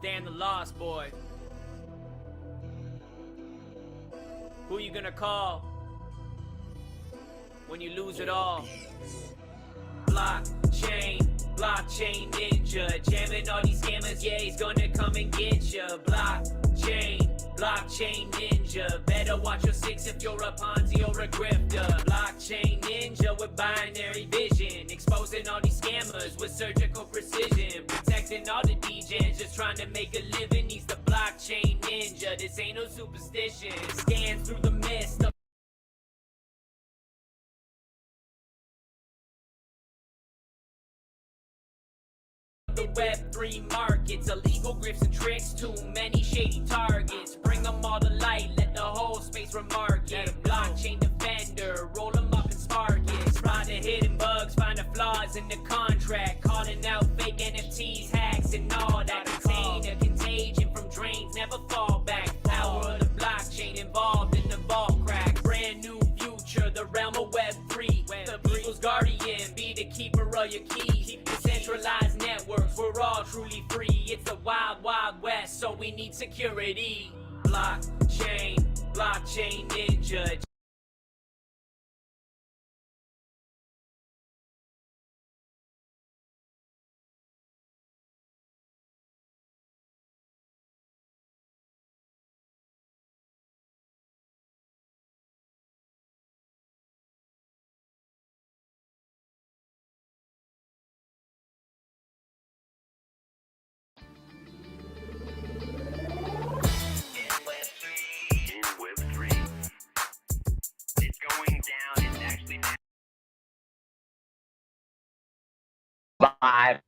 Stand the lost, boy. Who you gonna call when you lose it all? Blockchain ninja, jamming all these scammers, yeah, he's gonna come and get ya. Blockchain ninja, better watch your six if you're a Ponzi or a grifter. Blockchain ninja with binary vision, exposing all these scammers with surgical precision, protecting all the DJs just trying to make a living. He's the blockchain ninja, this ain't no superstition. Scans through the mist of the Web3 markets, illegal grifts and tricks, too many shady targets. Bring them all to light, let the whole space remark it. Blockchain defender, roll them up and spark it. Spot the hidden bugs, find the flaws in the contract. Calling out fake NFTs, hacks and all that. Contain a contagion from drains, never fall back. Power of the blockchain involved in the vault crack. Brand new future, the realm of Web3. The people's guardian, be the keeper of your keys. Decentralized networks, we're all truly free. It's the wild, wild west, so we need security. Blockchain ninja. Live.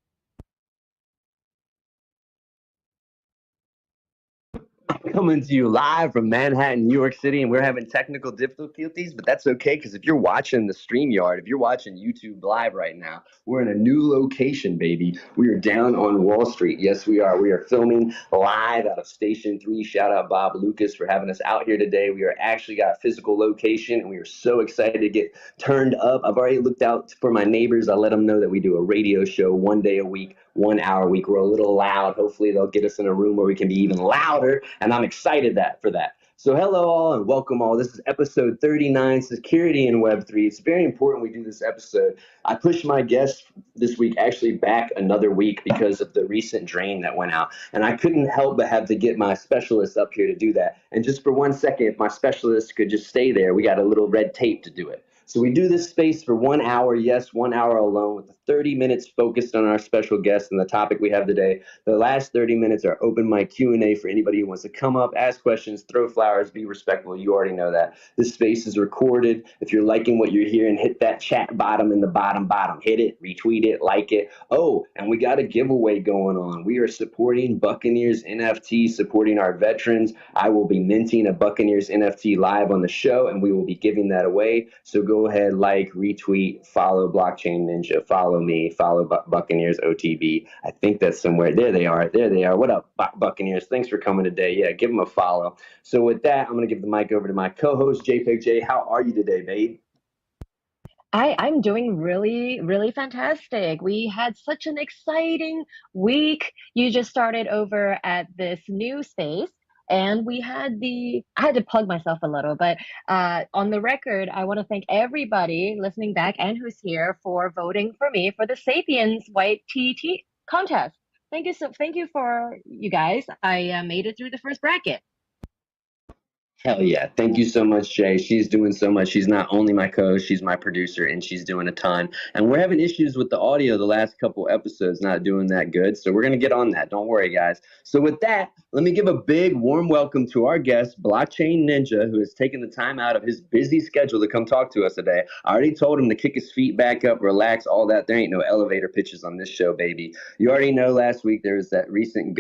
Coming to you live from Manhattan, New York City, and we're having technical difficulties, but that's okay because if you're watching the StreamYard, if you're watching YouTube Live right now, we're in a new location, baby. We are down on Wall Street. Yes, we are. We are filming live out of Station 3. Shout out Bob Lucas for having us out here today. We are actually got a physical location, and we are so excited to get turned up. I've already looked out for my neighbors. I let them know that we do a radio show 1 day a week, 1 hour a week. We're a little loud. Hopefully they'll get us in a room where we can be even louder, and I'm excited for that. So hello all and welcome all. This is episode 39, Security in Web3. It's very important we do this episode. I pushed my guest this week actually back another week because of the recent drain that went out. And I couldn't help but have to get my specialist up here to do that. And just for 1 second, if my specialist could just stay there, we got a little red tape to do it. So we do this space for 1 hour, yes, 1 hour alone, with the 30 minutes focused on our special guest and the topic we have today. The last 30 minutes are open mic Q&A for anybody who wants to come up, ask questions, throw flowers, be respectful. You already know that. This space is recorded. If you're liking what you're hearing, hit that chat bottom in the bottom. Hit it, retweet it, like it. Oh, and we got a giveaway going on. We are supporting Buccaneers NFT, supporting our veterans. I will be minting a Buccaneers NFT live on the show, and we will be giving that away. So go ahead, like, retweet, follow Blockchain Ninja, follow me, follow Buccaneers OTB. I think that's somewhere. There they are. There they are. What up, Buccaneers? Thanks for coming today. Yeah, give them a follow. So with that, I'm going to give the mic over to my co-host, JPEG. How are you today, babe? I'm doing really, really fantastic. We had such an exciting week. You just started over at this new space. And I had to plug myself a little, but on the record, I want to thank everybody listening back and who's here for voting for me for the Sapiens White TT contest. Thank you for you guys. I made it through the first bracket. Hell yeah. Thank you so much, Jay. She's doing so much. She's not only my co-host, she's my producer, and she's doing a ton. And we're having issues with the audio the last couple episodes, not doing that good. So we're going to get on that. Don't worry, guys. So with that, let me give a big warm welcome to our guest, Blockchain Ninja, who has taken the time out of his busy schedule to come talk to us today. I already told him to kick his feet back up, relax, all that. There ain't no elevator pitches on this show, baby. You already know last week there was that recent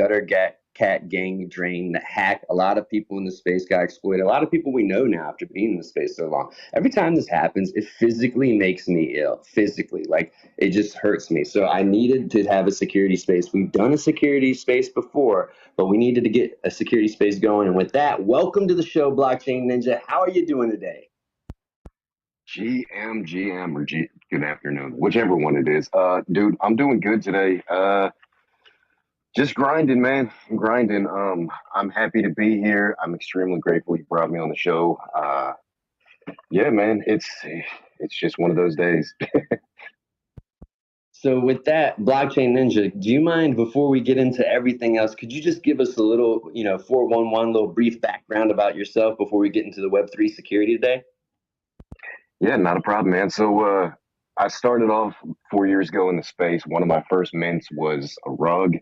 cat gang drain that hacked. A lot of people in the space got exploited. A lot of people we know now after being in the space so long. Every time this happens, it physically makes me ill. Physically, like it just hurts me. So I needed to have a security space. We've done a security space before, but we needed to get a security space going. And with that, welcome to the show, Blockchain Ninja. How are you doing today? GM, or good afternoon, whichever one it is. Dude, I'm doing good today. Just grinding, man. Grinding. I'm happy to be here. I'm extremely grateful you brought me on the show. Yeah, man. It's just one of those days. So with that, Blockchain Ninja, do you mind before we get into everything else, could you just give us a little, 411 little brief background about yourself before we get into the Web3 security today? Yeah, not a problem, man. So I started off 4 years ago in the space. One of my first mints was a rug.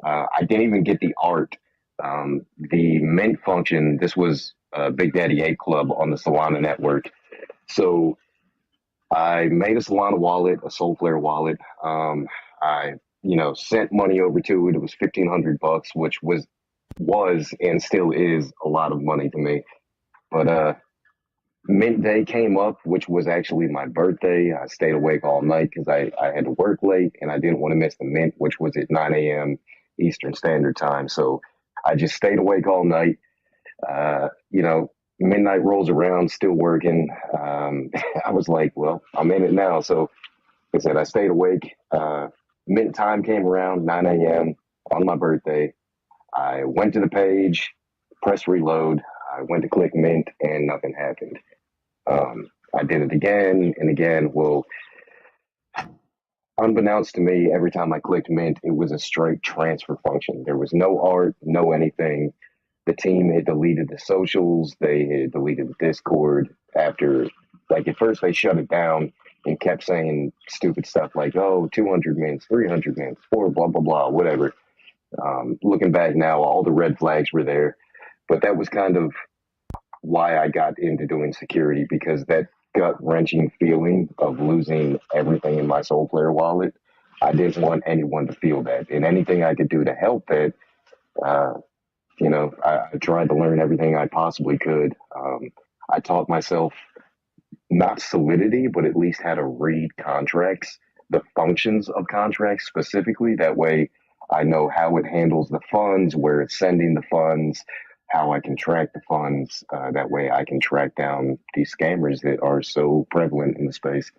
I didn't even get the art. The mint function, this was Big Daddy 8 Club on the Solana network. So I made a Solana wallet, a Soulflare wallet. I, sent money over to it. It was $1,500, which was and still is a lot of money to me. But Mint Day came up, which was actually my birthday. I stayed awake all night because I had to work late and I didn't want to miss the mint, which was at 9 a.m. Eastern Standard Time. So I just stayed awake all night. You know, midnight rolls around, still working. I was like, well, I'm in it now. So like I said, I stayed awake. Mint time came around, 9 a.m. on my birthday. I went to the page, pressed reload. I went to click mint and nothing happened. I did it again and again. Well, unbeknownst to me, every time I clicked mint, it was a straight transfer function. There was no art, no anything. The team had deleted the socials. They had deleted the Discord after, like, at first they shut it down and kept saying stupid stuff like, oh, 200 mints, 300 mints, four, blah, blah, blah, whatever. Looking back now, all the red flags were there. But that was kind of why I got into doing security, because that gut wrenching feeling of losing everything in my Soulflare wallet, I didn't want anyone to feel that. And anything I could do to help that, uh, I tried to learn everything I possibly could. I taught myself not solidity, but at least how to read contracts, the functions of contracts specifically. That way I know how it handles the funds, where it's sending the funds, how I can track the funds. That way I can track down these scammers that are so prevalent in the space.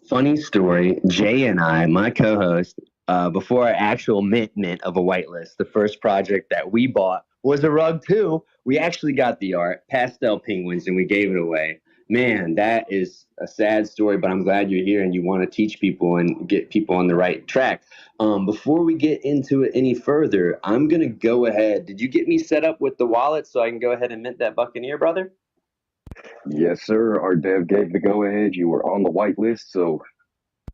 Funny story, Jay and I, my co-host, before our actual mint of a whitelist, the first project that we bought was a rug too. We actually got the art, pastel penguins, and we gave it away. Man, that is a sad story, but I'm glad you're here and you want to teach people and get people on the right track. Before we get into it any further, I'm going to go ahead. Did you get me set up with the wallet so I can go ahead and mint that Buccaneer, brother? Yes, sir. Our dev gave the go ahead. You were on the whitelist, so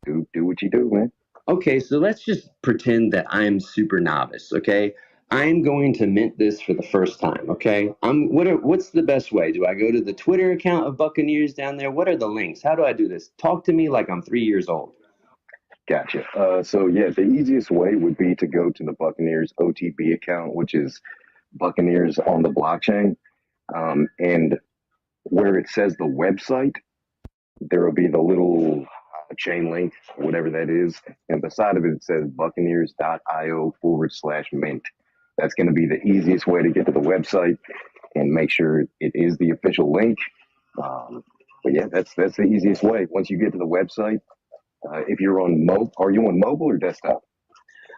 do what you do, man. Okay, so let's just pretend that I'm super novice, okay? I'm going to mint this for the first time, okay? What's the best way? Do I go to the Twitter account of Buccaneers down there? What are the links? How do I do this? Talk to me like I'm 3 years old. Gotcha. So yeah, the easiest way would be to go to the Buccaneers OTB account, which is Buccaneers on the blockchain. And where it says the website, there will be the little chain link, whatever that is. And beside of it, it says buccaneers.io/mint. That's going to be the easiest way to get to the website and make sure it is the official link. But yeah, that's the easiest way. Once you get to the website, if you're on are you on mobile or desktop?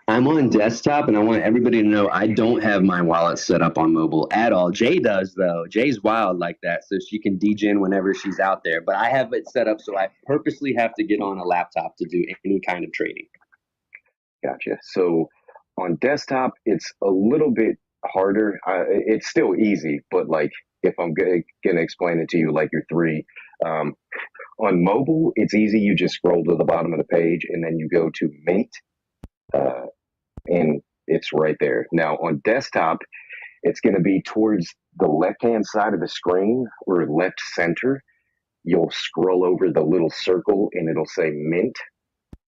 I'm on desktop, and I want everybody to know I don't have my wallet set up on mobile at all. Jay does, though. Jay's wild like that, so she can degen whenever she's out there. But I have it set up so I purposely have to get on a laptop to do any kind of trading. Gotcha. So on desktop, it's a little bit harder. It's still easy, but like if I'm gonna explain it to you like you're three, on mobile, it's easy. You just scroll to the bottom of the page and then you go to Mint, and it's right there. Now on desktop, it's going to be towards the left-hand side of the screen or left center. You'll scroll over the little circle and it'll say Mint.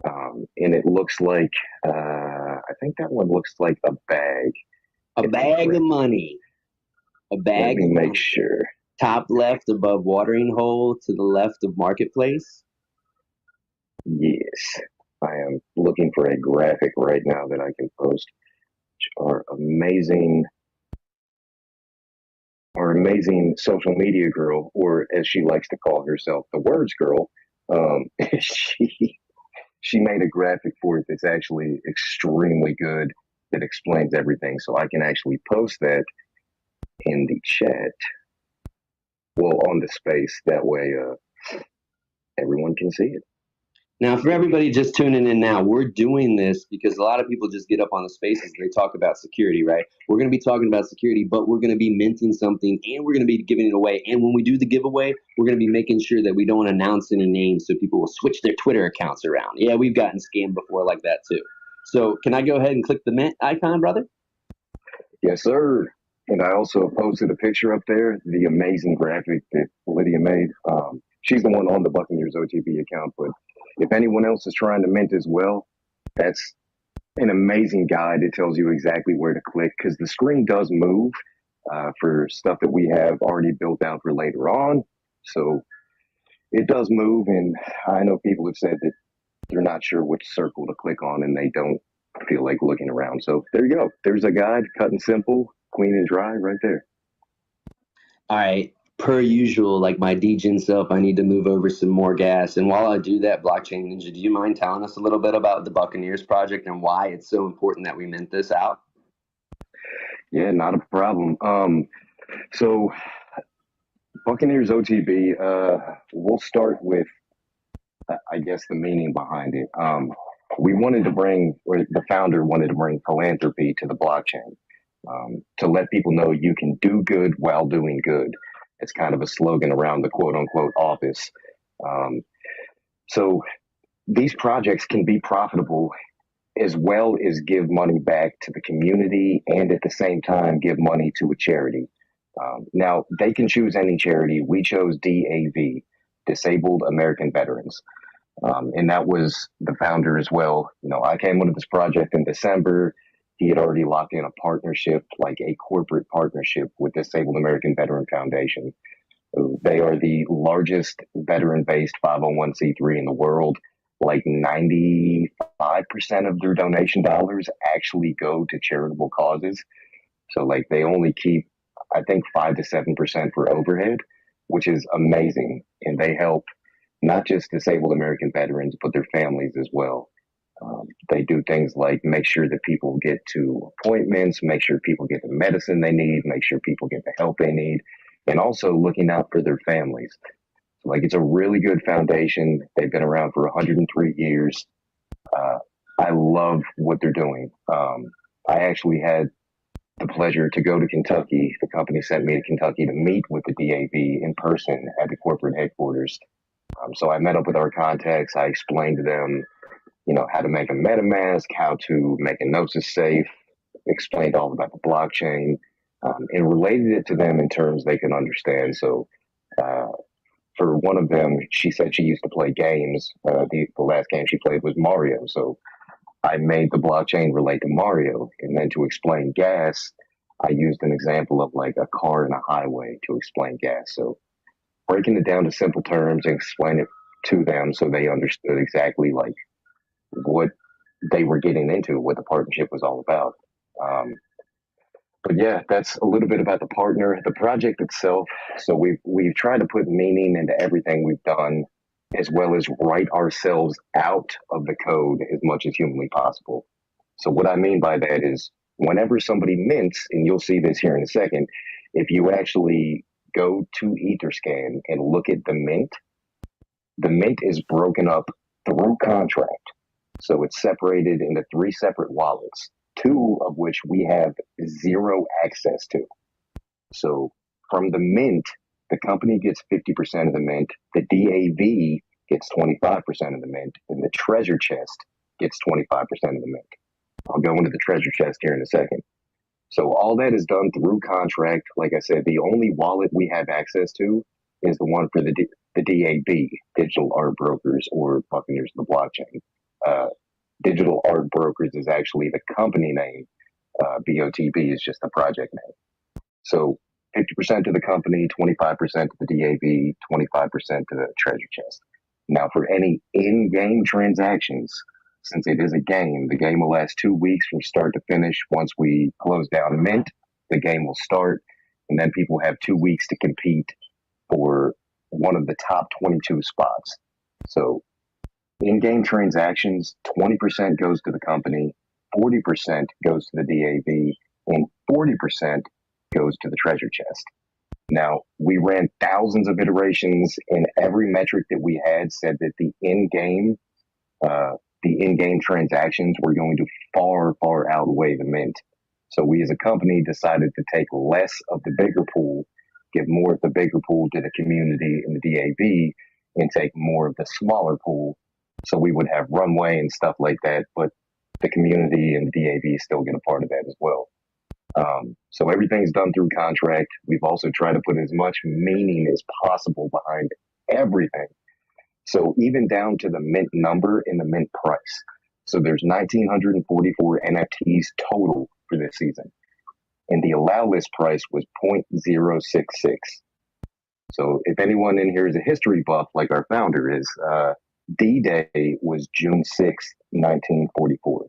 And it looks like, I think that one looks like a bag. A bag of money. A bag. Let me make sure. Top left above watering hole to the left of marketplace. Yes. I am looking for a graphic right now that I can post, which are amazing. Our amazing social media girl, or as she likes to call herself, the words girl. She she made a graphic for it that's actually extremely good, that explains everything. So I can actually post that in the chat, well, on the space. That way, everyone can see it. Now, for everybody just tuning in now, we're doing this because a lot of people just get up on the spaces and they talk about security, right? We're going to be talking about security, but we're going to be minting something and we're going to be giving it away. And when we do the giveaway, we're going to be making sure that we don't announce any names so people will switch their Twitter accounts around. Yeah, we've gotten scammed before like that too. So can I go ahead and click the mint icon, brother? Yes, sir. And I also posted a picture up there, the amazing graphic that Lydia made. She's the one on the Buccaneers OTB account, but if anyone else is trying to mint as well, that's an amazing guide. It tells you exactly where to click because the screen does move for stuff that we have already built out for later on. So it does move, and I know people have said that they're not sure which circle to click on and they don't feel like looking around. So there you go. There's a guide, cut and simple, clean and dry right there. All right. Per usual, like my degen self, I need to move over some more gas. And while I do that, Blockchain Ninja, do you mind telling us a little bit about the Buccaneers project and why it's so important that we mint this out? Yeah, not a problem. So Buccaneers OTB, we'll start with, I guess, the meaning behind it. We wanted to bring, or the founder wanted to bring philanthropy to the blockchain, to let people know you can do good while doing good. It's kind of a slogan around the quote unquote office. So these projects can be profitable as well as give money back to the community and at the same time give money to a charity. Now, they can choose any charity. We chose DAV, Disabled American Veterans. And that was the founder as well. You know, I came into this project in December. He had already locked in a partnership, like a corporate partnership with Disabled American Veteran Foundation. They are the largest veteran-based 501c3 in the world. Like 95% of their donation dollars actually go to charitable causes. So like they only keep, I think, 5 to 7% for overhead, which is amazing. And they help not just disabled American veterans, but their families as well. They do things like make sure that people get to appointments, make sure people get the medicine they need, make sure people get the help they need, and also looking out for their families. So, like, it's a really good foundation. They've been around for 103 years. I love what they're doing. I actually had the pleasure to go to Kentucky. The company sent me to Kentucky to meet with the DAV in person at the corporate headquarters. So I met up with our contacts. I explained to them, you know, how to make a MetaMask, how to make a Gnosis safe, explained all about the blockchain, and related it to them in terms they can understand. So for one of them, she said she used to play games. The last game she played was Mario. So I made the blockchain relate to Mario. And then to explain gas, I used an example of like a car and a highway to explain gas. So breaking it down to simple terms and explain it to them so they understood exactly like what they were getting into, what the partnership was all about. But yeah, that's a little bit about the partner, the project itself. So we've tried to put meaning into everything we've done, as well as write ourselves out of the code as much as humanly possible. So what I mean by that is whenever somebody mints, and you'll see this here in a second, if you actually go to Etherscan and look at the mint is broken up through contract. So it's separated into 3 separate wallets, 2 of which we have 0 access to. So from the mint, the company gets 50% of the mint, the DAV gets 25% of the mint, and the treasure chest gets 25% of the mint. I'll go into the treasure chest here in a second. So all that is done through contract. Like I said, the only wallet we have access to is the one for the DAB, Digital Art Brokers, or Buccaneers of the Blockchain. Digital Art Brokers is actually the company name. BOTB is just the project name. So 50% to the company, 25% to the DAB, 25% to the treasure chest. Now, for any in-game transactions, since it is a game, the game will last 2 weeks from start to finish. Once we close down mint, the game will start, and then people have 2 weeks to compete for one of the top 22 spots. So In-game transactions, 20% goes to the company, 40% goes to the DAV, and 40% goes to the treasure chest. Now, we ran thousands of iterations, and every metric that we had said that the in-game transactions were going to far, far outweigh the mint. So we as a company decided to take less of the bigger pool, give more of the bigger pool to the community and the DAV, and take more of the smaller pool. So we would have runway and stuff like that, but the community and the DAV still get a part of that as well. So everything's done through contract. We've also tried to put as much meaning as possible behind everything. So even down to the mint number and the mint price. So there's 1,944 NFTs total for this season. And the allow list price was 0.066. So if anyone in here is a history buff like our founder is, D-Day was June 6th, 1944,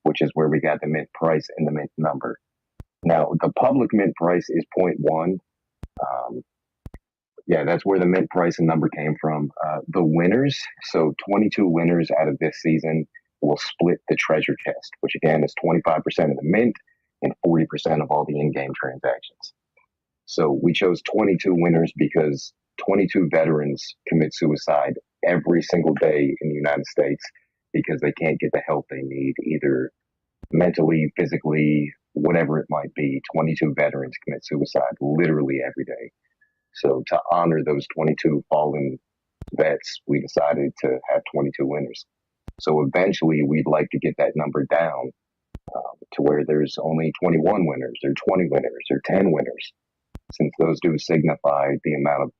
which is where we got the mint price and the mint number. Now, the public mint price is 0.1. Yeah, that's where the mint price and number came from. The winners, so 22 winners out of this season will split the treasure chest, which again is 25% of the mint and 40% of all the in-game transactions. So we chose 22 winners because 22 veterans commit suicide every single day in the United States because they can't get the help they need, either mentally, physically, whatever it might be. 22 veterans commit suicide literally every day. So to honor those 22 fallen vets, we decided to have 22 winners. So eventually we'd like to get that number down to where there's only 21 winners or 20 winners or 10 winners, since those do signify the amount of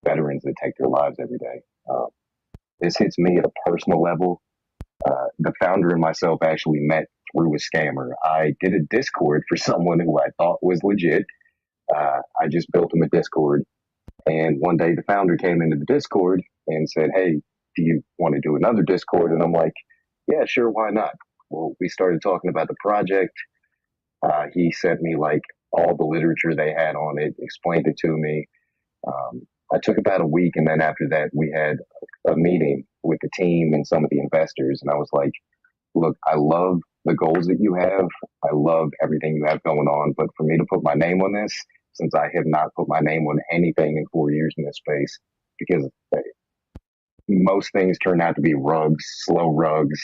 veterans that take their lives every day. This hits me at a personal level. The founder and myself actually met through a scammer. I did a Discord for someone who I thought was legit. I just built him a Discord. And one day the founder came into the Discord and said, "Hey, do you want to do another Discord?" And I'm like, "Yeah, sure, why not?" Well, we started talking about the project. He sent me like all the literature they had on it, explained it to me. I took about a week, and then after that, we had a meeting with the team and some of the investors. And I was like, "Look, I love the goals that you have. I love everything you have going on. But for me to put my name on this, since I have not put my name on anything in 4 years in this space, because most things turn out to be rugs, slow rugs,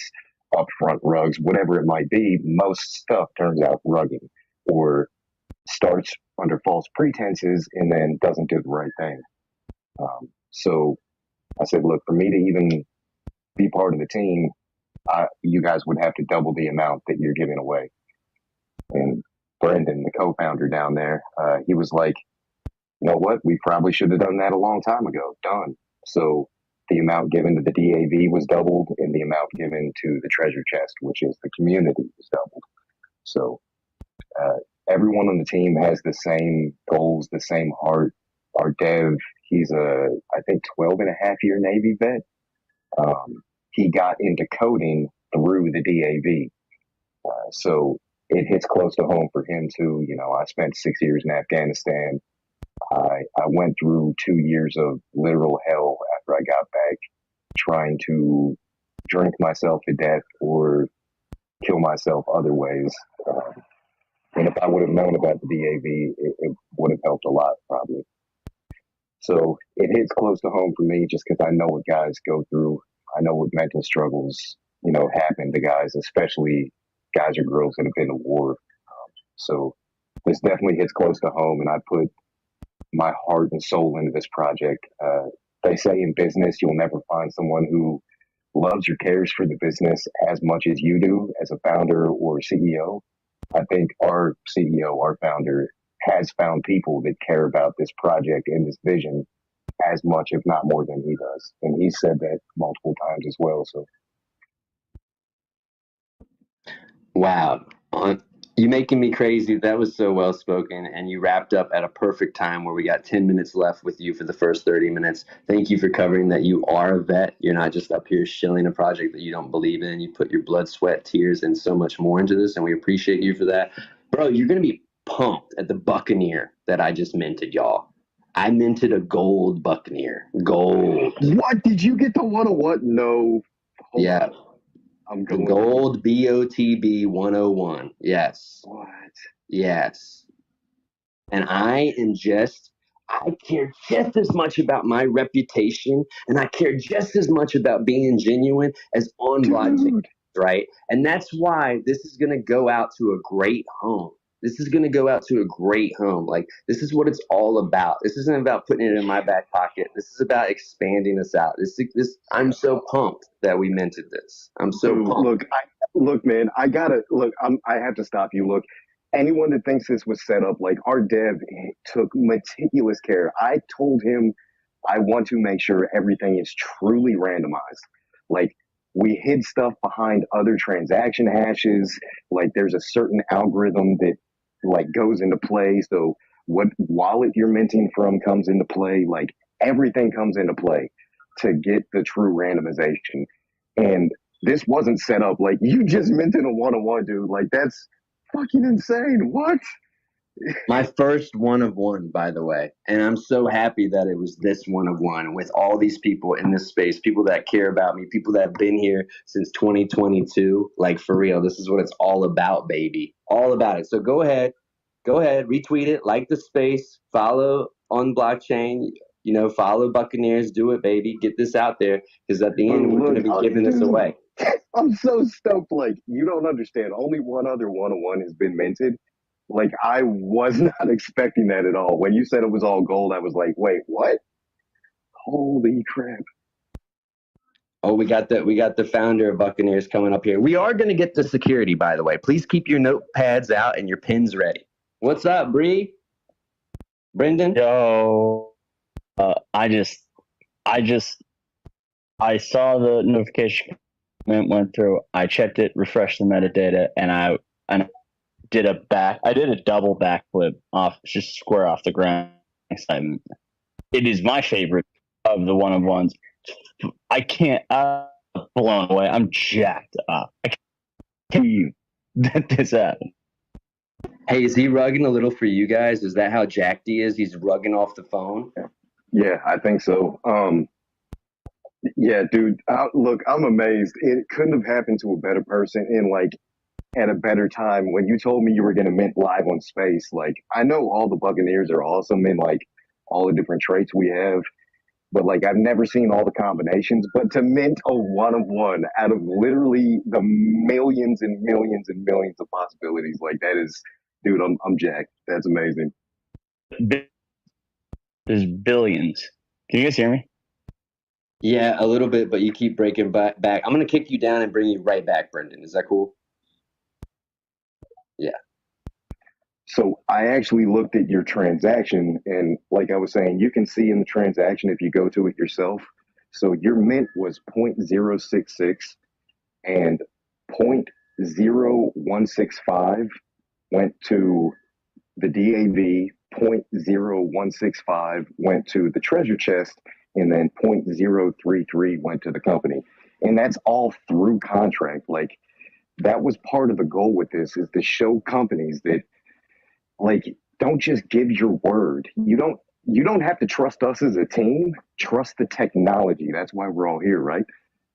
upfront rugs, whatever it might be. Most stuff turns out rugging or starts under false pretenses and then doesn't do the right thing." So I said, "Look, for me to even be part of the team, you guys would have to double the amount that you're giving away." And Brendan, the co-founder down there, he was like, "You know what? We probably should have done that a long time ago." Done. So the amount given to the DAV was doubled, and the amount given to the treasure chest, which is the community, was doubled. So everyone on the team has the same goals, the same heart. Our dev, he's I think 12 and a half year Navy vet. He got into coding through the DAV. So it hits close to home for him too. You know, I spent 6 years in Afghanistan. I went through 2 years of literal hell after I got back, trying to drink myself to death or kill myself other ways. And if I would have known about the DAV, it would have helped a lot, probably. So it hits close to home for me just because I know what guys go through. I know what mental struggles, happen to guys, especially guys or girls that have been to war. So this definitely hits close to home, and I put my heart and soul into this project. They say in business, you'll never find someone who loves or cares for the business as much as you do as a founder or CEO. I think our CEO, our founder, has found people that care about this project and this vision as much, if not more, than he does. And he said that multiple times as well. So, Wow. You making me crazy. That was so well spoken. And you wrapped up at a perfect time where we got 10 minutes left with you for the first 30 minutes. Thank you for covering that you are a vet. You're not just up here shilling a project that you don't believe in. You put your blood, sweat, tears, and so much more into this. And we appreciate you for that. Bro, you're going to be pumped at the Buccaneer that I just minted, y'all. I minted a gold Buccaneer. Gold. what? Did you get the one on what? No. Yeah. I'm The going. gold BOTB 101. Yes. What? Yes. And I care just as much about my reputation and I care just as much about being genuine as on blockchain, Dude. right? And that's why this is going to go out to a great home. This is going to go out to a great home. Like, this is what it's all about. This isn't about putting it in my back pocket. This is about expanding us out. I'm so pumped that we minted this. I'm so Dude, pumped. look, man, I have to stop you. Look, anyone that thinks this was set up, like our dev took meticulous care. I told him I want to make sure everything is truly randomized. Like we hid stuff behind other transaction hashes. Like there's a certain algorithm that like goes into play. So what wallet you're minting from comes into play. Like everything comes into play to get the true randomization. And this wasn't set up like you just minted a one-on-one, dude. Like that's fucking insane. What? My first one of one, by the way. And I'm so happy that it was this one of one with all these people in this space, people that care about me, people that have been here since 2022. Like, for real, this is what it's all about, baby. All about it. So go ahead, retweet it, like the space, follow on blockchain, follow Buccaneers, do it, baby. Get this out there because at the end, we're going to be giving this away. I'm so stoked. Like, you don't understand. Only one other one-on-one has been minted. Like, I was not expecting that at all. When you said it was all gold, I was like, wait, what? Holy crap. Oh, we got the founder of Buccaneers coming up here. We are going to get the security, by the way. Please keep your notepads out and your pens ready. What's up, Bree? Brendan? Yo, I saw the notification went through. I checked it, refreshed the metadata, and I did a double backflip off, just square off the ground. It is my favorite of the one-on-ones. I'm blown away. I'm jacked up. I can't believe that this happened. Hey, is he rugging a little for you guys? Is that how jacked he is? He's rugging off the phone? Yeah, I think so. Yeah, dude, look, I'm amazed. It couldn't have happened to a better person in like at a better time. When you told me you were going to mint live on space, like I know all the Buccaneers are awesome in like all the different traits we have, but like I've never seen all the combinations. But to mint a one of one out of literally the millions and millions and millions of possibilities, like that is, dude, I'm jacked. That's amazing. There's billions. Can you guys hear me? Yeah, a little bit, but you keep breaking back. I'm going to kick you down and bring you right back, Brendan. Is that cool? Yeah. So I actually looked at your transaction, and like I was saying, you can see in the transaction if you go to it yourself. So your mint was 0.066 and 0.0165 went to the DAV, 0.0165 went to the treasure chest, and then 0.033 went to the company. And that's all through contract. Like that was part of the goal with this, is to show companies that like don't just give your word. You don't have to trust us as a team. Trust the technology. That's why we're all here, right?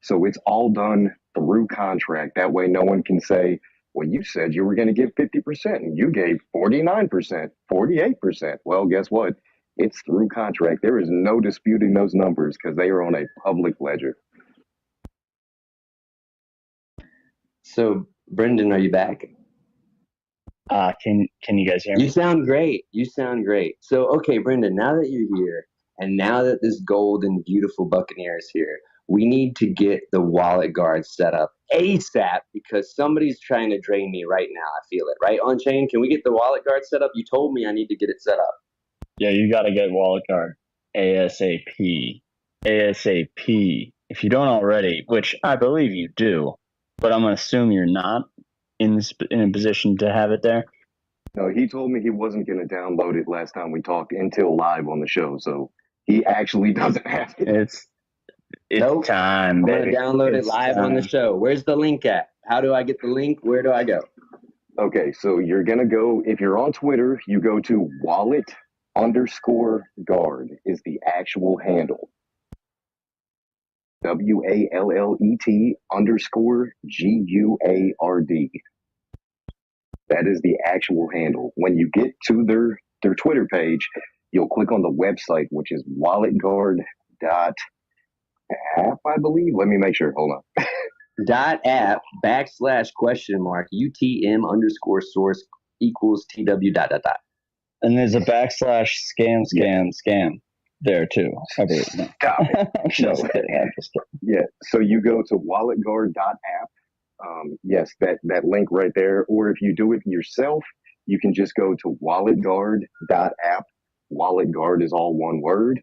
So it's all done through contract. That way no one can say, well, you said you were going to give 50% and you gave 49%, 48%. Well, guess what? It's through contract. There is no disputing those numbers because they are on a public ledger. So, Brendan, are you back? Can you guys hear me? You sound great. So, okay, Brendan, now that you're here and now that this golden, beautiful Buccaneer is here, we need to get the wallet guard set up ASAP because somebody's trying to drain me right now. I feel it. Right, On Chain? Can we get the wallet guard set up? You told me I need to get it set up. Yeah, you got to get wallet guard ASAP. ASAP. If you don't already, which I believe you do, but I'm going to assume you're not in a position to have it there. No, he told me he wasn't going to download it last time we talked until live on the show. So he actually doesn't have it. It's nope. Time, I'm baby. going to download it live on the show. Where's the link at? How do I get the link? Where do I go? Okay, so you're going to go, if you're on Twitter, you go to wallet_guard is the actual handle. WALLET_GUARD. That is the actual handle. When you get to their Twitter page, you'll click on the website, which is walletguard.app, I believe. Let me make sure. Hold on. .app /UTM_source equals TW dot. And there's a /scam there too, I believe. No. Stop it. I'm just kidding. I'm just kidding. Yeah. So you go to walletguard.app. Yes, that link right there. Or if you do it yourself, you can just go to walletguard.app. WalletGuard is all one word.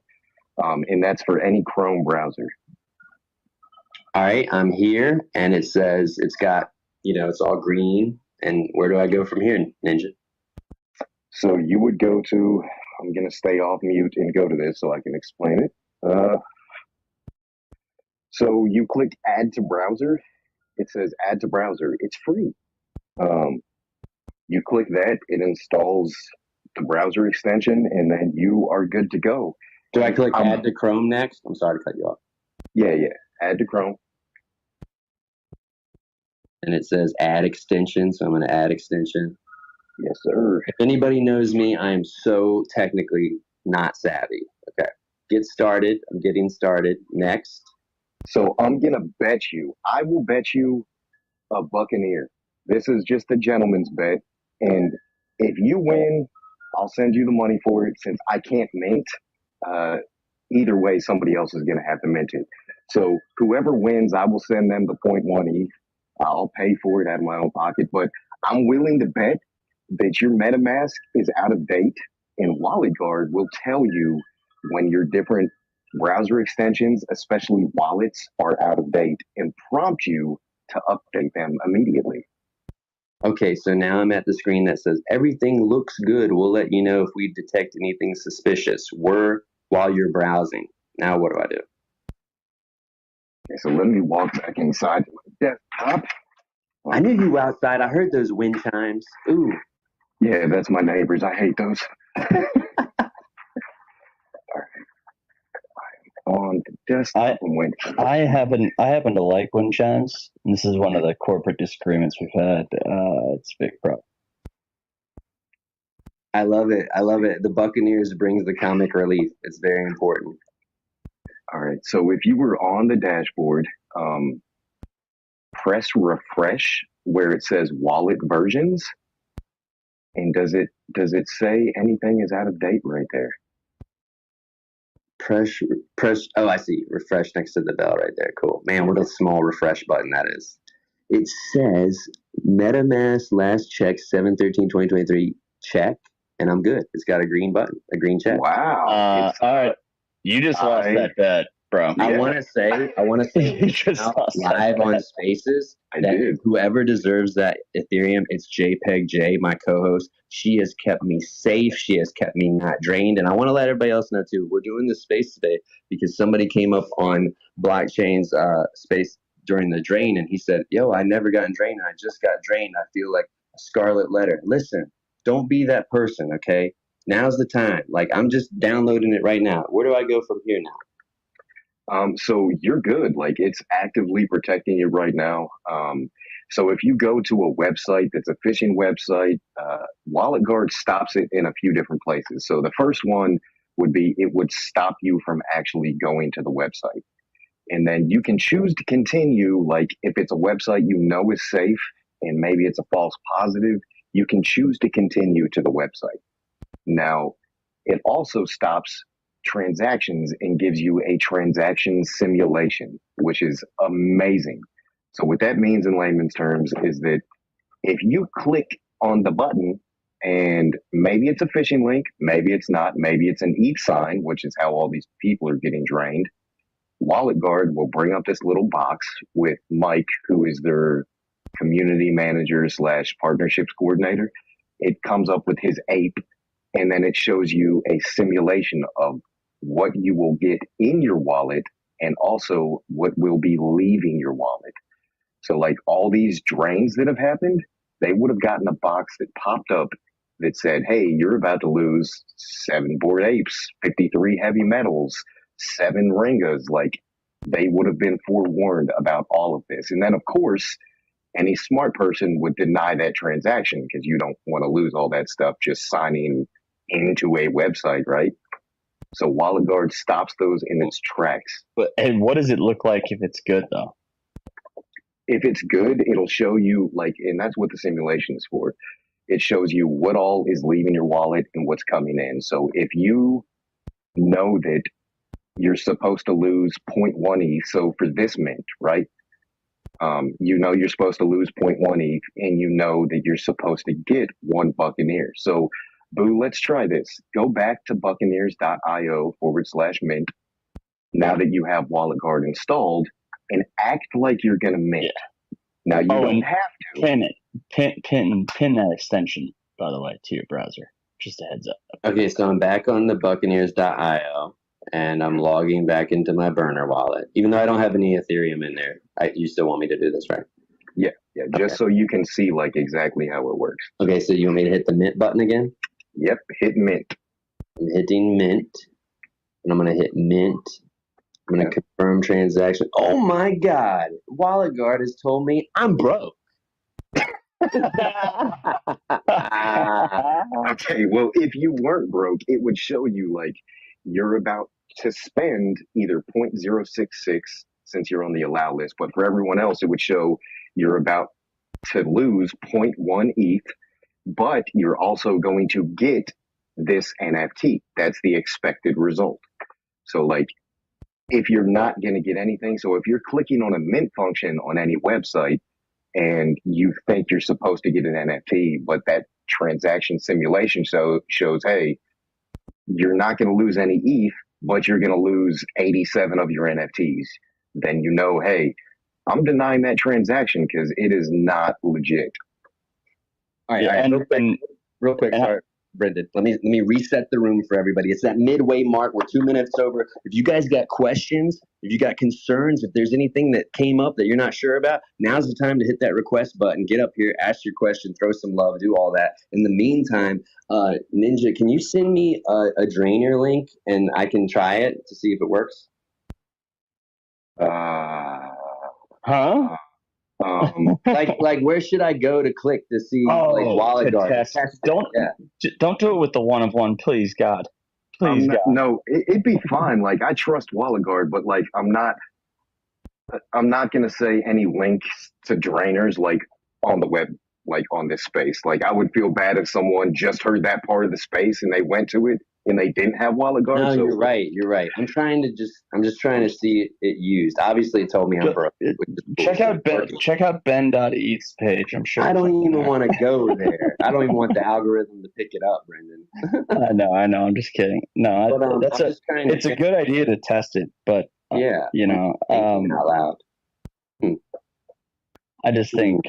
And that's for any Chrome browser. All right, I'm here, and it says it's got, it's all green. And where do I go from here, Ninja? So you would go to, I'm going to stay off mute and go to this so I can explain it. So you click add to browser. It says add to browser. It's free. You click that, it installs the browser extension, and then you are good to go. Do I click add to Chrome next? I'm sorry to cut you off. Yeah. Add to Chrome. And it says add extension, so I'm going to add extension. Yes, sir. If anybody knows me, I am so technically not savvy. Okay. Get started. I'm getting started. Next. So I'm going to bet you, I will bet you a Buccaneer. This is just a gentleman's bet. And if you win, I'll send you the money for it since I can't mint. Either way, somebody else is going to have to mint it. So whoever wins, I will send them the 0.1 ETH. I'll pay for it out of my own pocket. But I'm willing to bet that your MetaMask is out of date, and WalletGuard will tell you when your different browser extensions, especially wallets, are out of date and prompt you to update them immediately. Okay, so now I'm at the screen that says everything looks good. We'll let you know if we detect anything suspicious. While you're browsing. Now what do I do? Okay, so let me walk back inside my desktop. I knew you were outside. I heard those wind chimes. Ooh. Yeah, that's my neighbors. I hate those. All right. I'm on the desktop. I happen to like wind chimes. This is one of the corporate disagreements we've had. It's a big problem. I love it. The Buccaneers brings the comic relief. It's very important. All right. So if you were on the dashboard, press refresh where it says wallet versions. And does it say anything is out of date right there? Press. Oh, I see. Refresh next to the bell right there. Cool. Man, what a small refresh button that is. It says MetaMask last check 7/13/2023 check, and I'm good. It's got a green button, a green check. Wow. All right. You just lost that bet, bro. I want to say You just lost live that on bet. Spaces I that did. whoever deserves that Ethereum, it's JPEG J, my co-host. She has kept me safe. She has kept me not drained. And I want to let everybody else know too, we're doing this space today because somebody came up on blockchain's space during the drain and he said, yo, I never gotten drained. I just got drained. I feel like a scarlet letter. Listen, don't be that person, okay? Now's the time. Like, I'm just downloading it right now. Where do I go from here now? So you're good. Like, it's actively protecting you right now. So if you go to a website that's a phishing website, WalletGuard stops it in a few different places. So the first one would be it would stop you from actually going to the website. And then you can choose to continue. Like, if it's a website you know is safe and maybe it's a false positive, you can choose to continue to the website. Now, it also stops transactions and gives you a transaction simulation, which is amazing. So what that means in layman's terms is that if you click on the button and maybe it's a phishing link, maybe it's not, maybe it's an ETH sign, which is how all these people are getting drained, WalletGuard will bring up this little box with Mike, who is their community manager / partnerships coordinator. It comes up with his ape, and then it shows you a simulation of what you will get in your wallet and also what will be leaving your wallet. So like all these drains that have happened, they would have gotten a box that popped up that said, hey, you're about to lose 7 bored apes, 53 heavy metals, 7 ringas. Like, they would have been forewarned about all of this. And then, of course, any smart person would deny that transaction because you don't want to lose all that stuff just signing into a website, right? So Wallet Guard stops those in its tracks. And what does it look like if it's good though? If it's good, it'll show you and that's what the simulation is for. It shows you what all is leaving your wallet and what's coming in. So if you know that you're supposed to lose 0.1 ETH, so for this mint, right? You know you're supposed to lose 0.1 ETH, and you know that you're supposed to get 1 Buccaneer. So, Boo, let's try this. Go back to buccaneers.io/mint now that you have Wallet Guard installed, and act like you're going to mint. Yeah. Now, you don't have to. Pin it. Pin that extension, by the way, to your browser. Just a heads up. Okay, so I'm back on the buccaneers.io, and I'm logging back into my burner wallet. Even though I don't have any Ethereum in there, you still want me to do this, right? Yeah, just so you can see exactly how it works. Okay, so you want me to hit the mint button again? Yep, hit mint. I'm hitting mint, and I'm going to hit mint. I'm going to confirm transaction. Oh my God, Wallet Guard has told me I'm broke. Okay, well, if you weren't broke, it would show you you're about to spend either 0.066 since you're on the allow list, but for everyone else, it would show you're about to lose 0.1 ETH, but you're also going to get this NFT. That's the expected result. So if you're not going to get anything, so if you're clicking on a mint function on any website and you think you're supposed to get an NFT, but that transaction simulation shows, hey, you're not going to lose any ETH, but you're going to lose 87 of your NFTs, then you know, hey, I'm denying that transaction because it is not legit. All right, real quick, sorry, Brendan. Let me reset the room for everybody. It's that midway mark. We're 2 minutes over. If you guys got questions, if you got concerns, if there's anything that came up that you're not sure about, now's the time to hit that request button. Get up here, ask your question, throw some love, do all that. In the meantime, Ninja, can you send me a drainer link and I can try it to see if it works? Huh? Like where should I go to click to see Wallet Guard? Don't do it with the one of one, please, God. Please, God. No, it'd be fine. I trust Wallet Guard, but I'm not gonna say any links to drainers on the web, on this space. I would feel bad if someone just heard that part of the space and they went to it and they didn't have Wallet Guard. No, you're right. I'm just trying to see it used. Obviously, it told me I'm broke. Check out Ben.eth's page. I'm sure. I don't even want to go there. I don't even want the algorithm to pick it up, Brendan. I know. I'm just kidding. No, it's a good idea to test it, but yeah, out loud. I just think,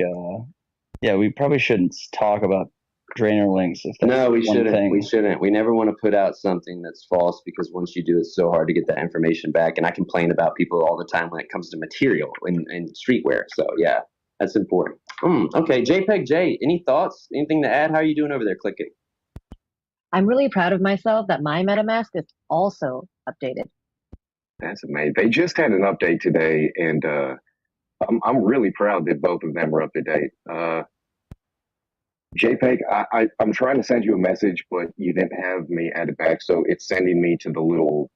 we probably shouldn't talk about drainer links. No, we shouldn't. We shouldn't. We never want to put out something that's false because once you do, it's so hard to get that information back. And I complain about people all the time when it comes to material and streetwear. So yeah, that's important. Okay, JPEG J, any thoughts? Anything to add? How are you doing over there, clicking? I'm really proud of myself that my MetaMask is also updated. That's amazing. They just had an update today, and I'm really proud that both of them are up to date. JPEG, I'm trying to send you a message, but you didn't have me add it back, so it's sending me to the little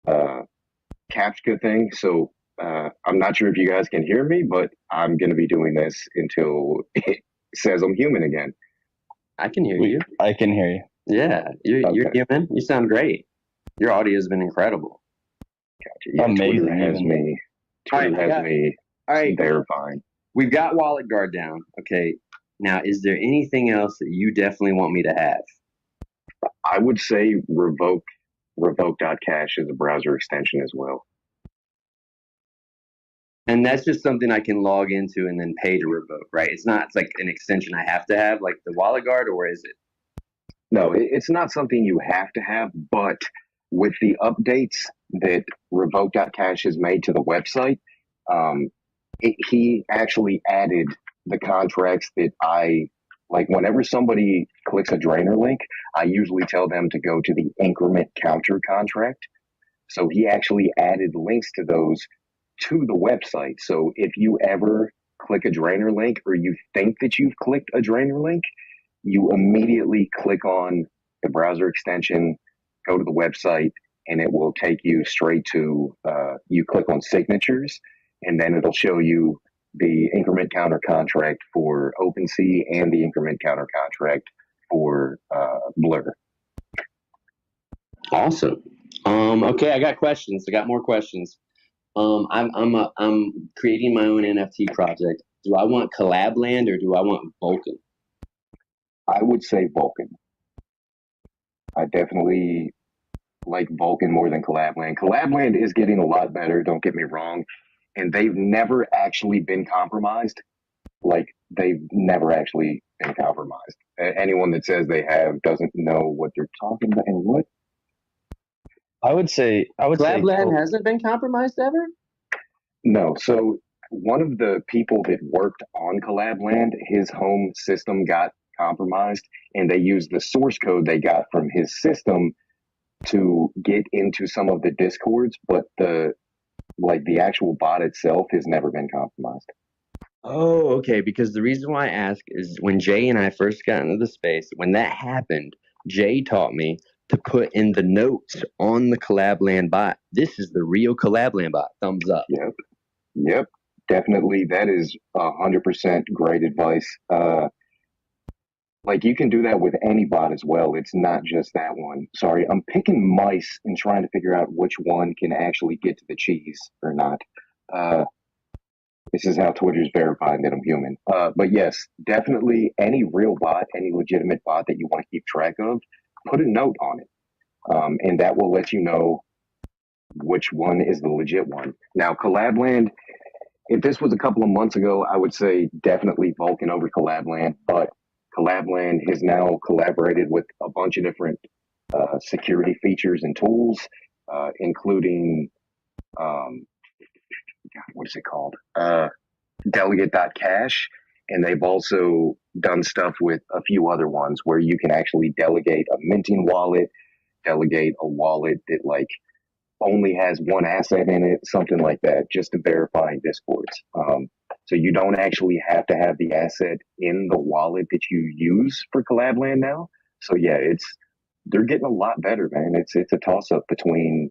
CAPTCHA thing. So I'm not sure if you guys can hear me, but I'm going to be doing this until it says I'm human again. I can hear you. I can hear you. Yeah, you're human. You sound great. Your audio has been incredible. Gotcha. Yeah, amazing. Twitter has me verifying. We've got Wallet Guard down. Okay. Now, is there anything else that you definitely want me to have? I would say revoke.cash is a browser extension as well. And that's just something I can log into and then pay to revoke, right? It's like an extension I have to have, like the Wallet Guard, or is it? No, it's not something you have to have, but with the updates that revoke.cash has made to the website, he actually added the contracts that I like. Whenever somebody clicks a drainer link, I usually tell them to go to the increment counter contract. So he actually added links to those to the website. So if you ever click a drainer link or you think that you've clicked a drainer link, you immediately click on the browser extension, go to the website, and it will take you straight to, you click on signatures, and then it'll show you the increment counter contract for OpenSea and the increment counter contract for Blur. Awesome. Okay, I got questions. I got more questions. I'm creating my own NFT project. Do I want Collabland or do I want Vulcan? I would say Vulcan. I definitely like Vulcan more than Collabland. Collabland is getting a lot better, don't get me wrong, and they've never actually been compromised. Like, they've never actually been compromised. Anyone that says they have doesn't know what they're talking about. And what? I would say Collabland hasn't been compromised ever? No. So one of the people that worked on Collabland, his home system got compromised, and they used the source code they got from his system to get into some of the discords, but the actual bot itself has never been compromised. Oh, okay. Because the reason why I ask is when Jay and I first got into the space, when that happened, Jay taught me to put in the notes on the Collabland bot, this is the real Collabland bot. Thumbs up. Yep. Definitely. That is 100% great advice. Like, you can do that with any bot as well. It's not just that one. Sorry, I'm picking mice and trying to figure out which one can actually get to the cheese or not. This is how Twitter's verifying that I'm human. But yes, definitely any real bot, any legitimate bot that you want to keep track of, put a note on it. And that will let you know which one is the legit one. Now, Collabland, if this was a couple of months ago, I would say definitely Vulcan over Collabland, but Collabland has now collaborated with a bunch of different security features and tools, including, what is it called? Delegate.cash. And they've also done stuff with a few other ones where you can actually delegate a minting wallet, delegate a wallet that like only has one asset in it, something like that, just to verify discords. So you don't actually have to have the asset in the wallet that you use for Collabland now. So yeah, they're getting a lot better, man. It's a toss up between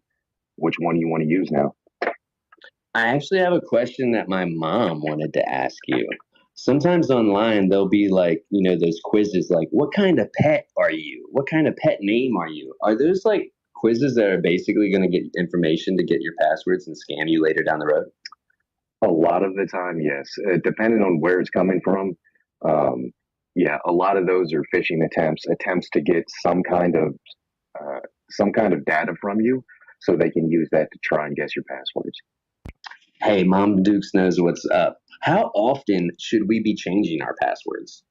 which one you want to use now. I actually have a question that my mom wanted to ask you. Sometimes online, there'll be like, those quizzes like, what kind of pet are you? What kind of pet name are you? Are those like quizzes that are basically going to get information to get your passwords and scam you later down the road? A lot of the time, yes. Depending on where it's coming from, yeah, a lot of those are phishing attempts to get some kind of data from you, so they can use that to try and guess your passwords. Hey, Mom Dukes knows what's up. How often should we be changing our passwords?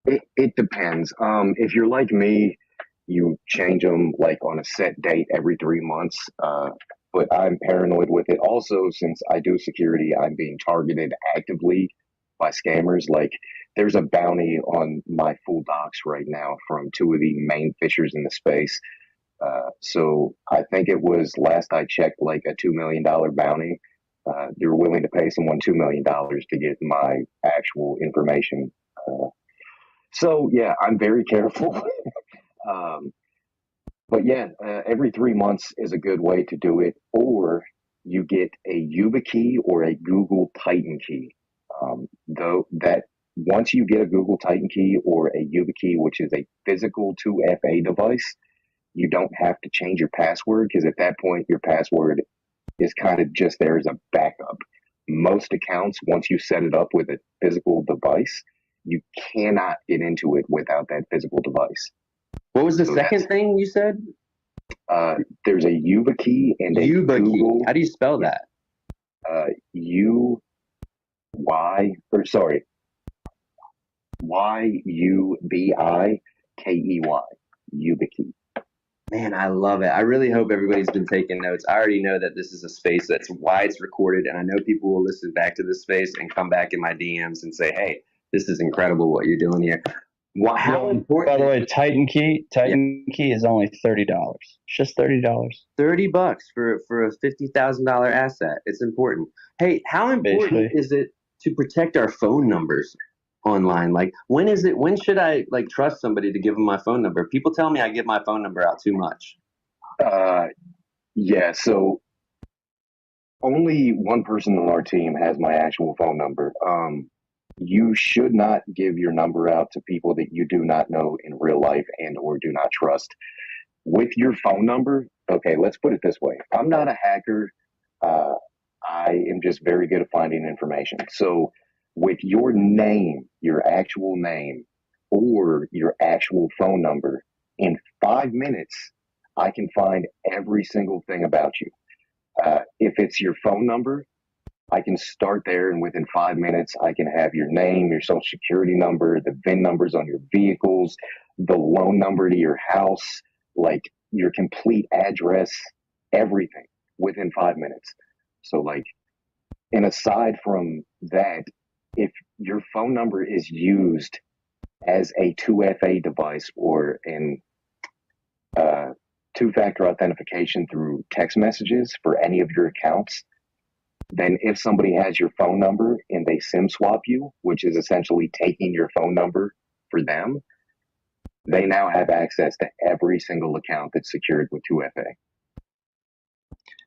It depends. If you're like me, you change them like on a set date every 3 months. But I'm paranoid with it. Also, since I do security, I'm being targeted actively by scammers. Like, there's a bounty on my full docs right now from two of the main fishers in the space. So I think it was, last I checked, like a $2 million bounty. They're willing to pay someone $2 million to get my actual information. So yeah, I'm very careful. But yeah, every 3 months is a good way to do it, or you get a YubiKey or a Google Titan key. Though that once you get a Google Titan key or a YubiKey, which is a physical 2FA device, you don't have to change your password, because at that point your password is kind of just there as a backup. Most accounts, once you set it up with a physical device, you cannot get into it without that physical device. What was the second thing you said? There's a YubiKey and a YubiKey. Google. How do you spell that? YubiKey. YubiKey. Man, I love it. I really hope everybody's been taking notes. I already know that this is a space that's why it's recorded, and I know people will listen back to this space and come back in my DMs and say, hey, this is incredible what you're doing here. How important? By the way, Titan Key is only $30. It's just $30. $30 for a $50,000 asset. It's important. Hey, how important Basically. is it to protect our phone numbers online? Like, when should I like trust somebody to give them my phone number? People tell me I give my phone number out too much. Yeah, so only one person on our team has my actual phone number. You should not give your number out to people that you do not know in real life and or do not trust. With your phone number, okay, let's put it this way. I'm not a hacker. Uh, I am just very good at finding information. So with your name, your actual name, or your actual phone number, in 5 minutes, I can find every single thing about you. If it's your phone number, I can start there, and within 5 minutes, I can have your name, your social security number, the VIN numbers on your vehicles, the loan number to your house, like your complete address, everything within 5 minutes. So, like, and aside from that, if your phone number is used as a 2FA device or in two-factor authentication through text messages for any of your accounts, then if somebody has your phone number and they SIM swap you, which is essentially taking your phone number for them, they now have access to every single account that's secured with 2FA.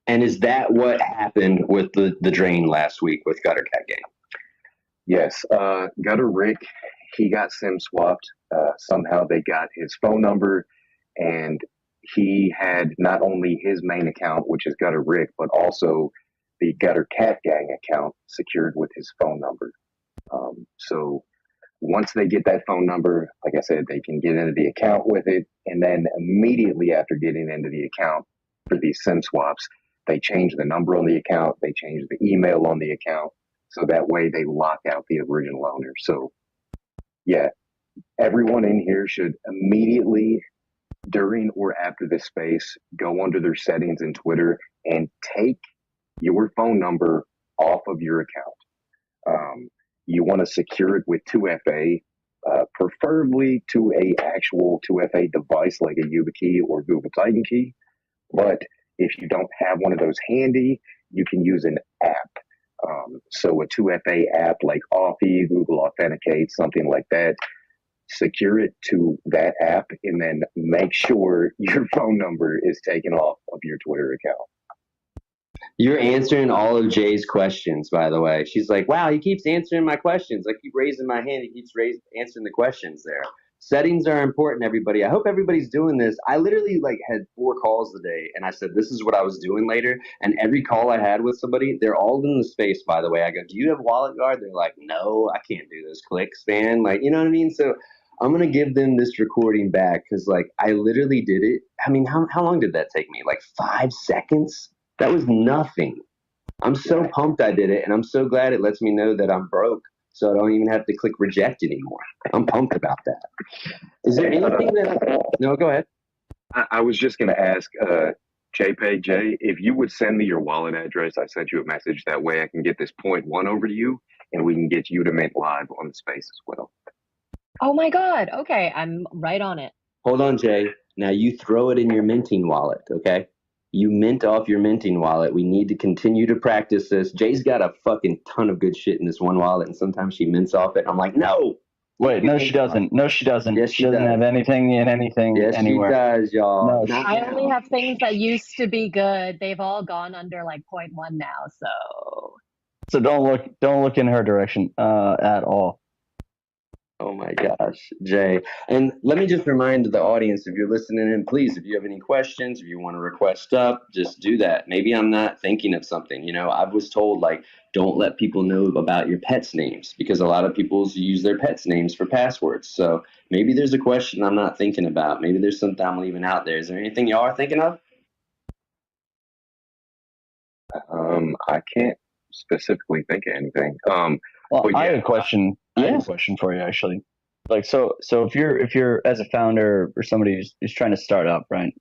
And is that what happened with the drain last week with Gutter Cat Gang? Yes, Gutter Rick, he got SIM swapped. Somehow they got his phone number, and he had not only his main account, which is Gutter Rick, but also the Gutter Cat Gang account secured with his phone number. So once they get that phone number, like I said, they can get into the account with it. And then immediately after getting into the account for these SIM swaps, they change the number on the account, they change the email on the account. So that way they lock out the original owner. So yeah, everyone in here should immediately, during or after this space, go under their settings in Twitter and take your phone number off of your account. You want to secure it with 2FA, preferably to a actual 2FA device like a YubiKey or Google Titan Key. But if you don't have one of those handy, you can use an app. So a 2FA app like Authy, Google Authenticate, something like that. Secure it to that app and then make sure your phone number is taken off of your Twitter account. You're answering all of Jay's questions, by the way. She's like, wow, he keeps answering my questions. I keep raising my hand. He keeps answering the questions there. Settings are important, everybody. I hope everybody's doing this. I literally had 4 calls today, and I said, this is what I was doing later. And every call I had with somebody, they're all in the space, by the way. I go, do you have Wallet Guard? They're like, no, I can't do those clicks, man. Like, you know what I mean? So I'm going to give them this recording back because, I literally did it. I mean, how long did that take me? 5 seconds? That was nothing. I'm so pumped I did it, and I'm so glad it lets me know that I'm broke, so I don't even have to click reject anymore. I'm pumped about that. Is there anything that... No, go ahead. I was just going to ask JPEG Jay, if you would send me your wallet address, I sent you a message. That way I can get this 0.1 over to you, and we can get you to mint live on the space as well. Oh my God. Okay, I'm right on it. Hold on, Jay. Now you throw it in your minting wallet, okay? You mint off your minting wallet. We need to continue to practice this. Jay's got a fucking ton of good shit in this one wallet, and sometimes she mints off it. I'm like, no. Wait, no, she doesn't. No, she doesn't. Yes, she doesn't have anything in anything anywhere. Yes, she does, y'all. No, I only have things that used to be good. They've all gone under 0.1 now, so don't look in her direction at all. Oh my gosh, Jay. And let me just remind the audience, if you're listening in, please, if you have any questions, if you want to request up, just do that. Maybe I'm not thinking of something. I was told, don't let people know about your pets' names because a lot of people use their pets' names for passwords. So maybe there's a question I'm not thinking about. Maybe there's something I'm leaving out there. Is there anything y'all are thinking of? I can't specifically think of anything. Well, yeah. I have a question. I have a question for you, actually. So if you're as a founder or somebody who's trying to start up, right?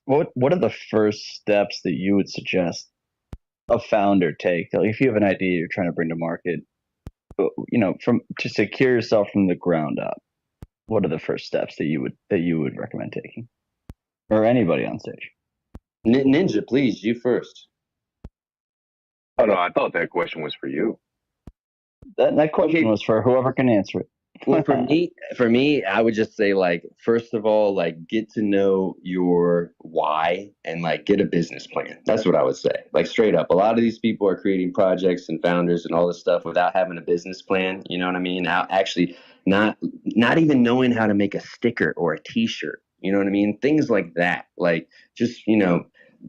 What are the first steps that you would suggest a founder take? If you have an idea you're trying to bring to market, from to secure yourself from the ground up, what are the first steps that you would recommend taking, or anybody on stage? Ninja, please, you first. Oh no, I thought that question was for you. That question Okay. was for whoever can answer it. Well, for me, I would just say, like, first of all, like, get to know your why and like get a business plan. That's what I would say. Like, straight up, a lot of these people are creating projects and founders and all this stuff without having a business plan. You know what I mean? Actually, not even knowing how to make a sticker or a T-shirt. You know what I mean? Things like that. Like, just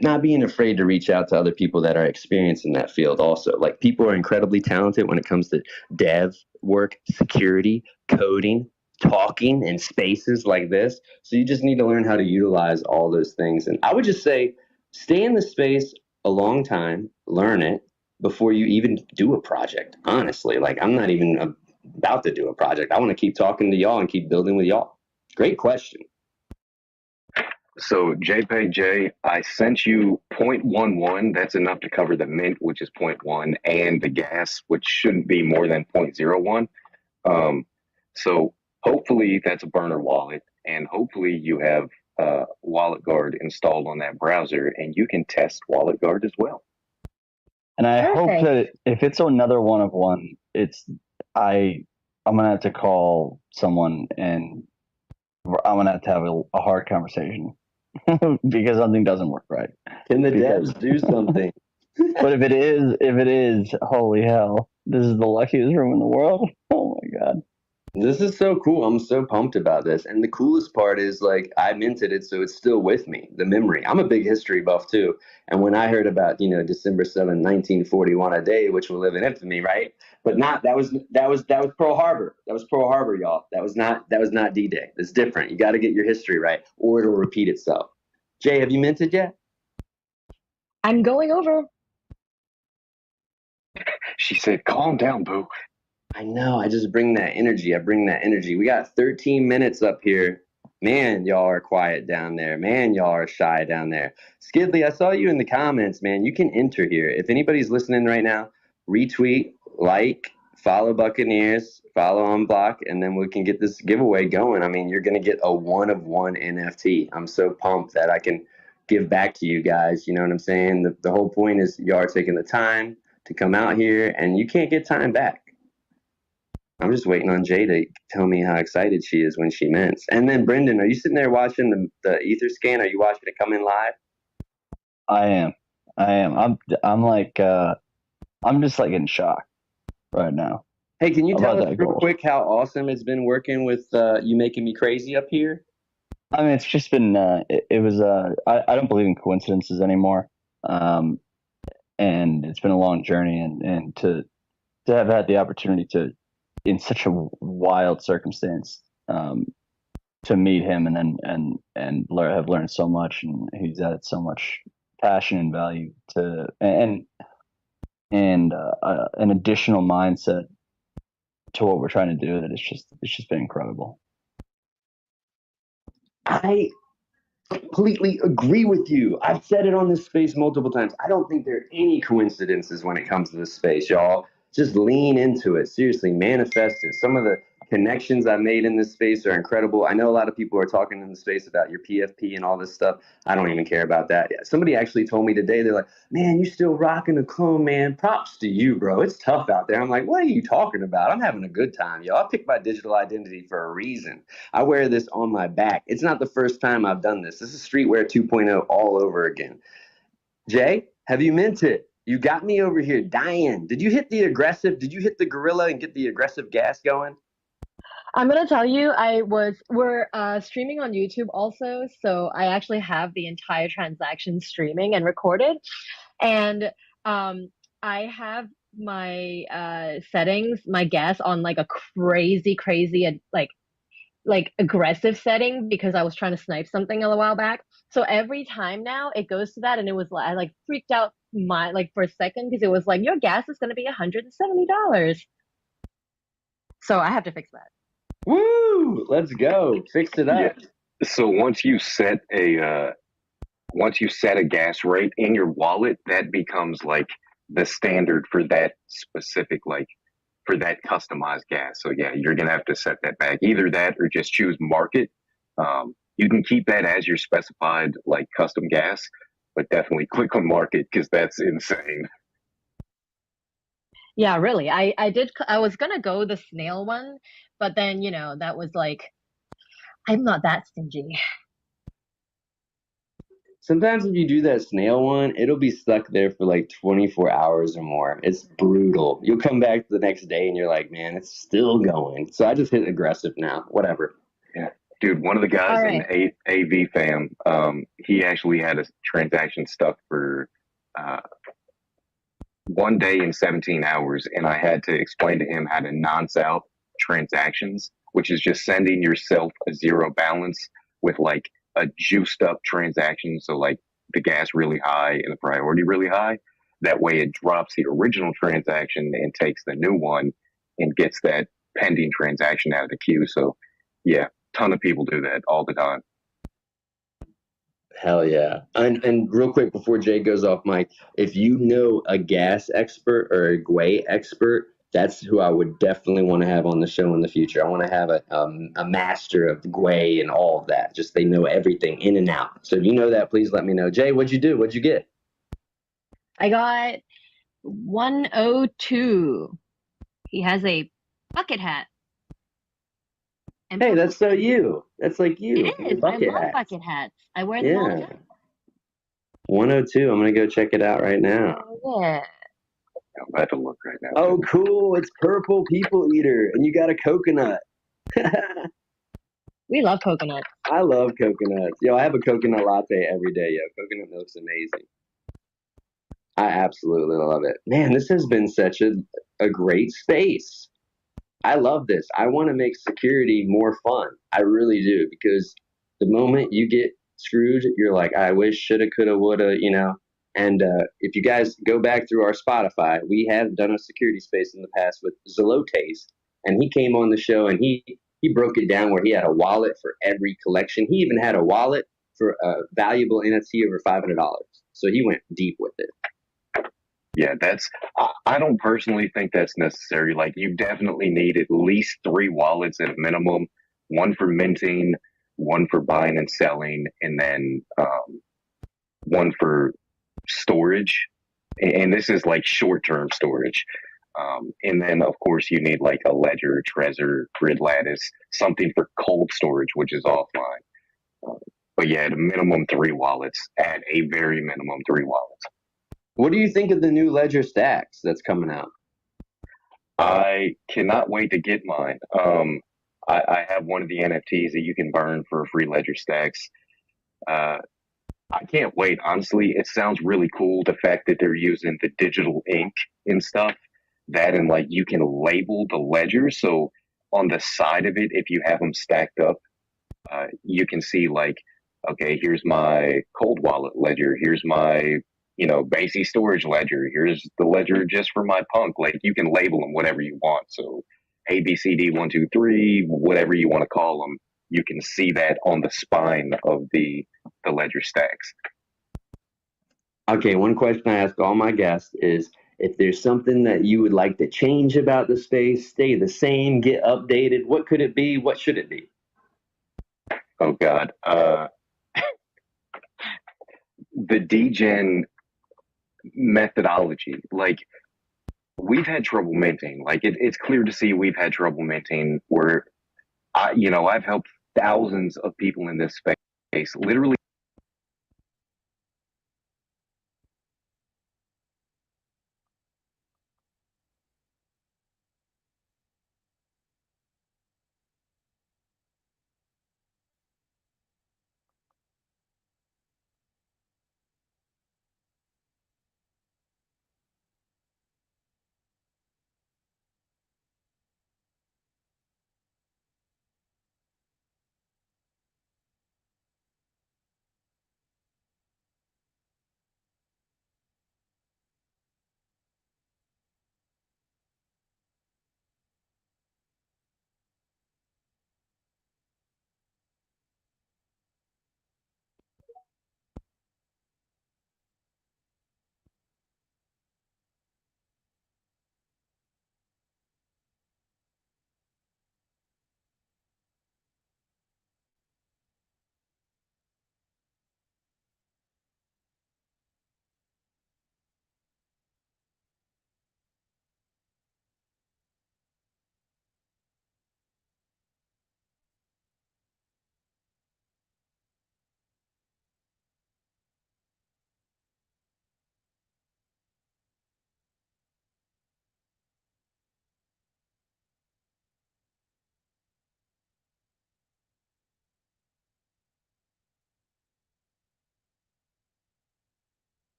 not being afraid to reach out to other people that are experienced in that field. Also, like, people are incredibly talented when it comes to dev work, security, coding, talking in spaces like this. So you just need to learn how to utilize all those things. And I would just say, stay in the space a long time, learn it before you even do a project. Honestly, like, I'm not even about to do a project. I want to keep talking to y'all and keep building with y'all. Great question. So JPEG J, I sent you 0.11. That's enough to cover the mint, which is 0.1, and the gas, which shouldn't be more than 0.01. So hopefully that's a burner wallet, and hopefully you have Wallet Guard installed on that browser, and you can test Wallet Guard as well. And I hope Perfect. that if it's another one of one, I'm gonna have to call someone and I'm gonna have a hard conversation because something doesn't work right. Can the Because- devs do something? But if it is, holy hell, this is the luckiest room in the world. Oh my god. This is so cool. I'm so pumped about this. And the coolest part is, like, I minted it, so it's still with me, the memory. I'm a big history buff too. And when I heard about, December 7, 1941, a day which will live in infamy, right? But not that was Pearl Harbor. That was Pearl Harbor, y'all. That was not D-Day. It's different. You got to get your history right, or it'll repeat itself. Jay, have you minted yet? I'm going over. She said, "Calm down, boo." I know. I just bring that energy. I bring that energy. We got 13 minutes up here. Man, y'all are quiet down there. Man, y'all are shy down there. Skidley, I saw you in the comments, man. You can enter here. If anybody's listening right now, retweet, like, follow Buccaneers, follow Unblock, and then we can get this giveaway going. I mean, you're going to get a one-of-one NFT. I'm so pumped that I can give back to you guys. You know what I'm saying? The whole point is y'all are taking the time to come out here, and you can't get time back. I'm just waiting on Jay to tell me how excited she is when she mints. And then, Brendan, are you sitting there watching the ether scan? Are you watching it come in live? I am. I'm like I'm just like in shock right now. Hey, can you tell About us that real goal. quick how awesome it's been working with you making me crazy up here? I mean, it's just been it was I don't believe in coincidences anymore. And it's been a long journey, and to have had the opportunity to, in such a wild circumstance, to meet him and have learned so much, and he's added so much passion and value to and an additional mindset to what we're trying to do, that it's just been incredible. I completely agree with you. I've said it on this space multiple times. I don't think there are any coincidences when it comes to this space, y'all. Just lean into it. Seriously, manifest it. Some of the connections I made in this space are incredible. I know a lot of people are talking in the space about your PFP and all this stuff. I don't even care about that. Somebody actually told me today, they're like, man, you still rocking the clone, man. Props to you, bro. It's tough out there. I'm like, what are you talking about? I'm having a good time, y'all. I picked my digital identity for a reason. I wear this on my back. It's not the first time I've done this. This is Streetwear 2.0 all over again. Jay, have you minted? You got me over here dying. Did you hit the aggressive? Did you hit the gorilla and get the aggressive gas going? I'm gonna tell you, we're streaming on YouTube also, so I actually have the entire transaction streaming and recorded, and I have my settings, my gas on like a crazy like aggressive setting because I was trying to snipe something a while back. So every time now it goes to that, and it was like I like freaked out for a second because it was like your gas is gonna be $170. So I have to fix that. Woo! Let's go. Fix it up. Yeah. So once you set a gas rate in your wallet, that becomes like the standard for that specific like for that customized gas. So yeah, you're gonna have to set that back. Either that or just choose market. You can keep that as your specified like custom gas, but definitely click on market because that's insane. Yeah, really. I was gonna go the snail one, but then, that was like, I'm not that stingy. Sometimes if you do that snail one, it'll be stuck there for like 24 hours or more. It's brutal. You'll come back the next day and you're like, man, it's still going. So I just hit aggressive now. Whatever. Yeah, dude, one of the guys All in right. AV fam, he actually had a transaction stuck for uh, 1 day and 17 hours, and I had to explain to him how to nonce out transactions, which is just sending yourself a zero balance with like a juiced up transaction. So like the gas really high and the priority really high. That way it drops the original transaction and takes the new one and gets that pending transaction out of the queue. So yeah, ton of people do that all the time. Hell yeah. And real quick before Jay goes off mic, if you know a gas expert or a Gwei expert, that's who I would definitely want to have on the show in the future. I want to have a master of Gwei and all of that. Just they know everything in and out. So if you know that, please let me know. Jay, what'd you do? What'd you get? I got 102. He has a bucket hat. And Hey, that's so you. That's like you. it The is. I bucket love hat. bucket hats. I wear them all the Yeah. time. 102. I'm gonna go check it out right now. Oh, yeah. I'm about to look right now. Oh, cool. It's purple people eater, and you got a coconut. We love coconut. I love coconuts. Yo, I have a coconut latte every day. Yo, coconut milk's amazing. I absolutely love it. Man, this has been such a great space. I love this. I want to make security more fun. I really do, because the moment you get screwed, you're like, I wish, shoulda, coulda, woulda, And if you guys go back through our Spotify, we have done a security space in the past with Zelotes, and he came on the show and he broke it down where he had a wallet for every collection. He even had a wallet for a valuable NFT over $500. So he went deep with it. Yeah, I don't personally think that's necessary. Like, you definitely need at least 3 wallets at a minimum, one for minting, one for buying and selling, and then one for storage. And this is like short term storage. And then, of course, you need like a ledger, Trezor, grid lattice, something for cold storage, which is offline. But yeah, at a minimum, 3 wallets, at a very minimum, 3 wallets. What do you think of the new Ledger Stacks that's coming out? I cannot wait to get mine. I have one of the NFTs that you can burn for free Ledger Stacks. I can't wait. Honestly, it sounds really cool. The fact that they're using the digital ink and stuff, that and like you can label the ledgers. So on the side of it, if you have them stacked up, you can see like, okay, here's my cold wallet ledger. Here's my basic storage ledger. Here's the ledger just for my punk. Like, you can label them whatever you want. So ABCD123, whatever you want to call them, you can see that on the spine of the ledger stacks. Okay, one question I ask all my guests is if there's something that you would like to change about the space, stay the same, get updated, what could it be? What should it be? Oh God. The degen methodology. Like, we've had trouble minting. Like, it's clear to see we've had trouble minting where I've helped thousands of people in this space literally